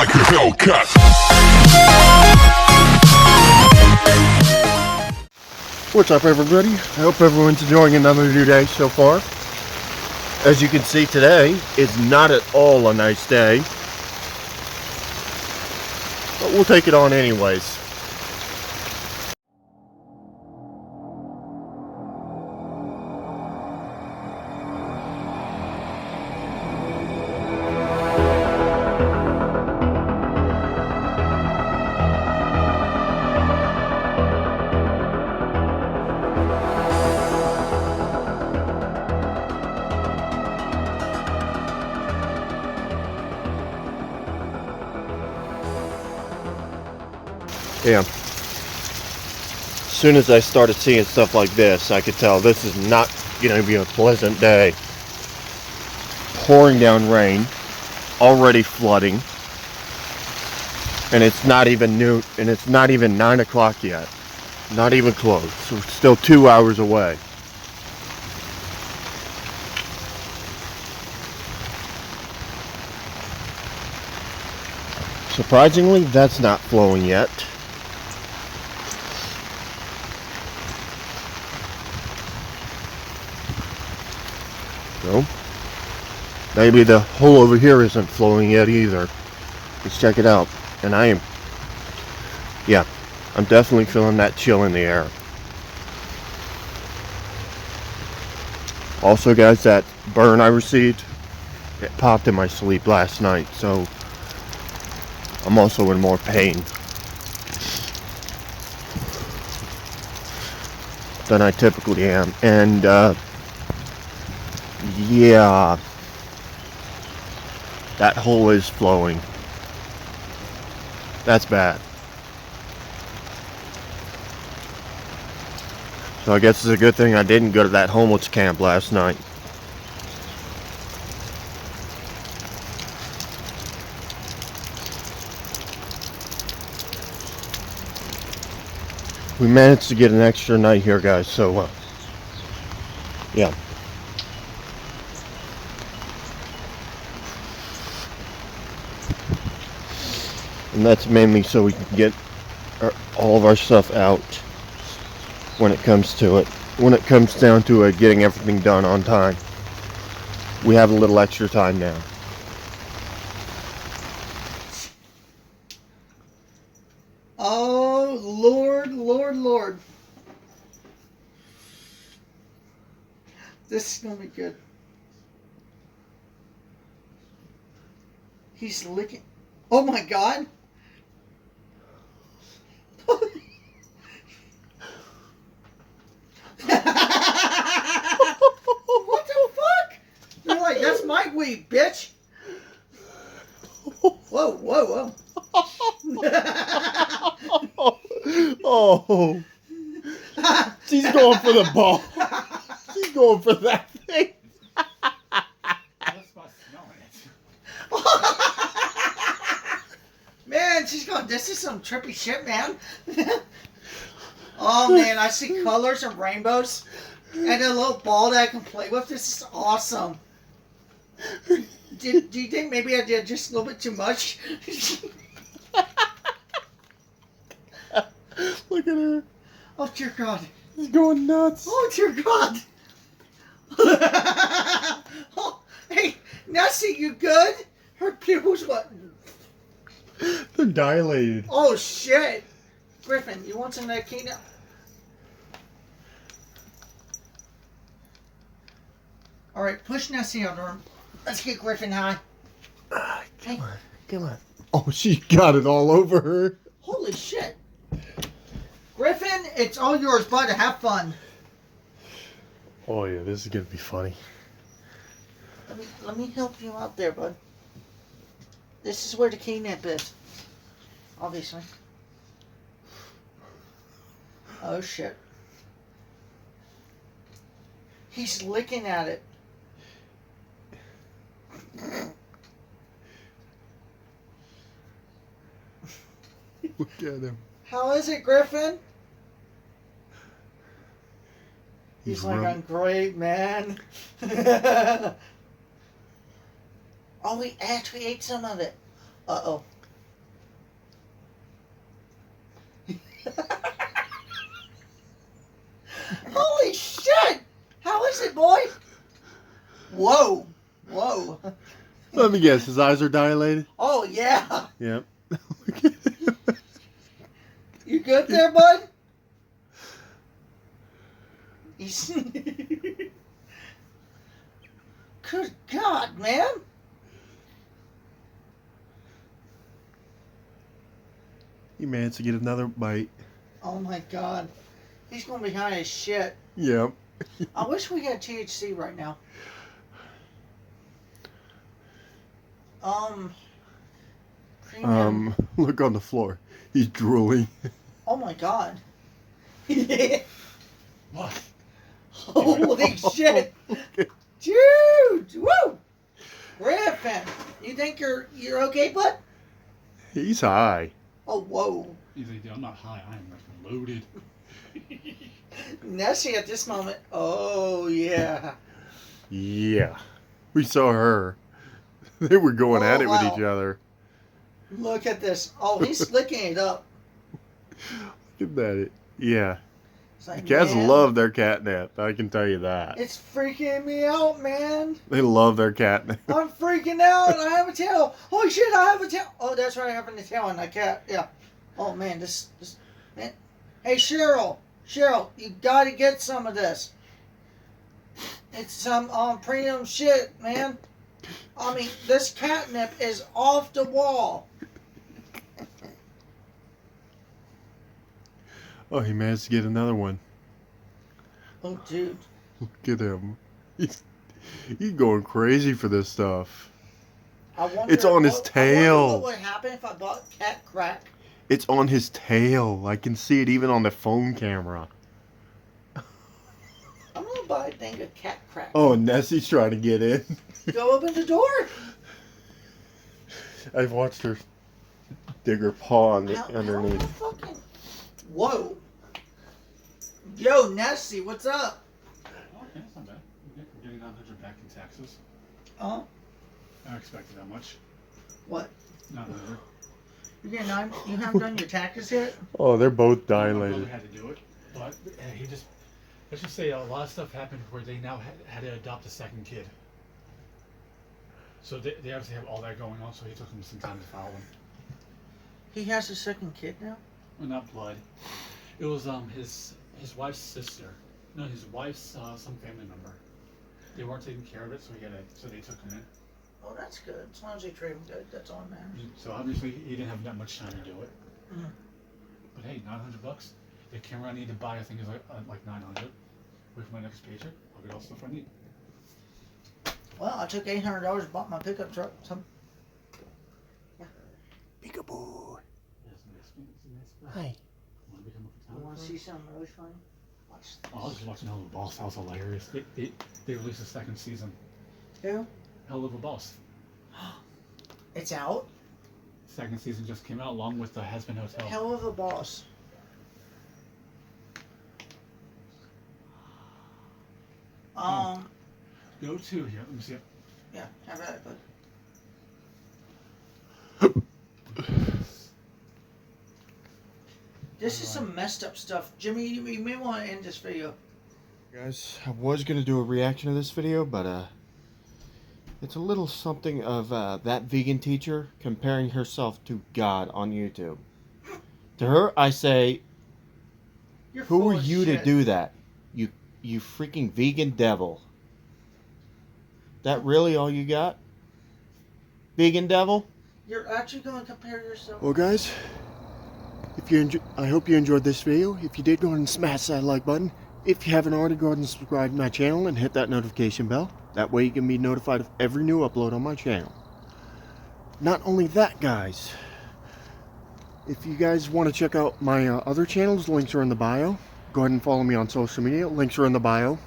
like a Hellcat. What's up, everybody? I hope everyone's enjoying another new day so far. As you can see, today is not at all a nice day, but we'll take it on anyways. Yeah. As soon as I started seeing stuff like this, I could tell this is not going to be a pleasant day. Pouring down rain, already flooding, and it's not even noon, and it's not even 9 o'clock yet. Not even close. So it's still 2 hours away. Surprisingly, that's not flowing yet. So, maybe the hole over here isn't flowing yet either. Let's check it out. And I'm definitely feeling that chill in the air. Also, guys, that burn I received, it popped in my sleep last night, so I'm also in more pain than I typically am. And yeah, that hole is flowing. That's bad. So I guess it's a good thing I didn't go to that homeless camp last night. We managed to get an extra night here, guys, so yeah. And that's mainly so we can get all of our stuff out when it comes to it. When it comes down to getting everything done on time. We have a little extra time now. Oh, Lord, Lord, Lord. This is going to be good. He's licking. Oh, my God. What the fuck? They're like, that's my weed, bitch. Whoa, whoa, whoa. Oh. She's going for the ball. She's going for that thing. Man, she's going, this is some trippy shit, man. Oh, man, I see colors and rainbows. And a little ball that I can play with. This is awesome. Do you think maybe I did just a little bit too much? Look at her. Oh, dear God. She's going nuts. Oh, dear God. Oh, hey, Nessie, you good? Her pupils, what? They're dilated. Oh, shit. Griffin, you want some of that Catnip? Alright, push Nessie out of her. Let's get Griffin high. Come on. Oh, she got it all over her. Holy shit. Griffin, it's all yours, bud. Have fun. Oh yeah, this is gonna be funny. Let me help you out there, bud. This is where the Catnip is. Obviously. Oh shit. He's licking at it. Look at him. How is it, Griffin? He's like, I'm great, man. Oh, we actually ate some of it. Uh-oh. Holy shit! How is it, boy? Whoa. Whoa. Let me guess, his eyes are dilated? Oh, yeah. Yep. You good there, bud? He's... Good God, man. He managed to get another bite. Oh, my God. He's going to be high as shit. Yep. I wish we had THC right now. Premium. Look on the floor. He's drooling. Oh my God. What? Holy shit. Dude. Woo. Griffin. You think you're okay, bud? He's high. Oh, whoa. He's like, I'm not high, I am like loaded. Nessie at this moment. Oh, yeah. Yeah. We saw her. They were going at it with each other. Look at this. Oh, he's licking it up. Look at that. Yeah. It's like, Cats man, love their catnip. I can tell you that. it's freaking me out, man. They love their catnip. I'm freaking out. I have a tail. Holy shit, I have a tail. Oh, that's right. I have a tail on that cat. Yeah. Oh, man. This, man. Hey, Cheryl, you got to get some of this. It's some premium shit, man. I mean, this catnip is off the wall. Oh, he managed to get another one. Oh, dude. Look at him. He's going crazy for this stuff. I wonder, It's on his I wonder tail. what would happen if I bought cat crack. It's on his tail. I can see it even on the phone camera. I'm gonna buy a thing of cat crack. Oh, Nessie's trying to get in. Go open the door. I've watched her dig her paw How underneath. fucking... Whoa. Yo, Nessie, what's up? Okay, that's not bad. We're getting 900 back in taxes. Oh, I expected that much. what? 900. You haven't done your taxes yet? Oh, they're both My brother dilated. had to do it, but he just, let's just say a lot of stuff happened where they now had to adopt a second kid. So they obviously have all that going on, so he took him some time to file them. He has a second kid now? Well, not blood. It was his wife's sister. No, his wife's some family member. They weren't taking care of it, so they took him in. Oh, that's good. As long as they treat him good, that's all that matters. So obviously he didn't have that much time to do it. Mm. But hey, $900. The camera I need to buy, I think, is like 900. Wait for my next paycheck. I'll get all the stuff I need. Well, I took $800 and bought my pickup truck. Peekaboo. Yes. Hi. Want to become a You photographer? want to see something really funny? Watch this. Oh, I was just watching Hell of a Boss. That was hilarious. They released a second season. Who? Hell of a Boss. It's out? Second season just came out along with the Has Been Hotel. Hell of a boss. Go to here. Let me see it. Yeah, have at it, bud. This is some messed up stuff. Jimmy, you may want to end this video. Guys, I was going to do a reaction to this video, but it's a little something of that vegan teacher comparing herself to God on YouTube. To her, I say, You're who full are of you shit. to do that? You freaking vegan devil. That really all you got? Vegan devil? You're actually going to compare yourself. Well, guys, I hope you enjoyed this video. If you did, go ahead and smash that like button. If you haven't already, go ahead and subscribe to my channel and hit that notification bell. That way you can be notified of every new upload on my channel. Not only that, guys, if you guys want to check out my other channels, links are in the bio. Go ahead and follow me on social media. Links are in the bio.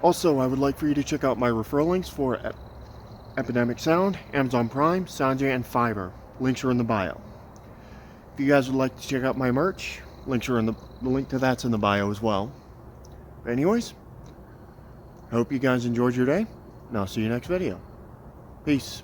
Also, I would like for you to check out my referral links for Epidemic Sound, Amazon Prime, Sanjay, and Fiverr. Links are in the bio. If you guys would like to check out my merch, links are in the link to that's in the bio as well. But anyways, I hope you guys enjoyed your day, and I'll see you next video. Peace.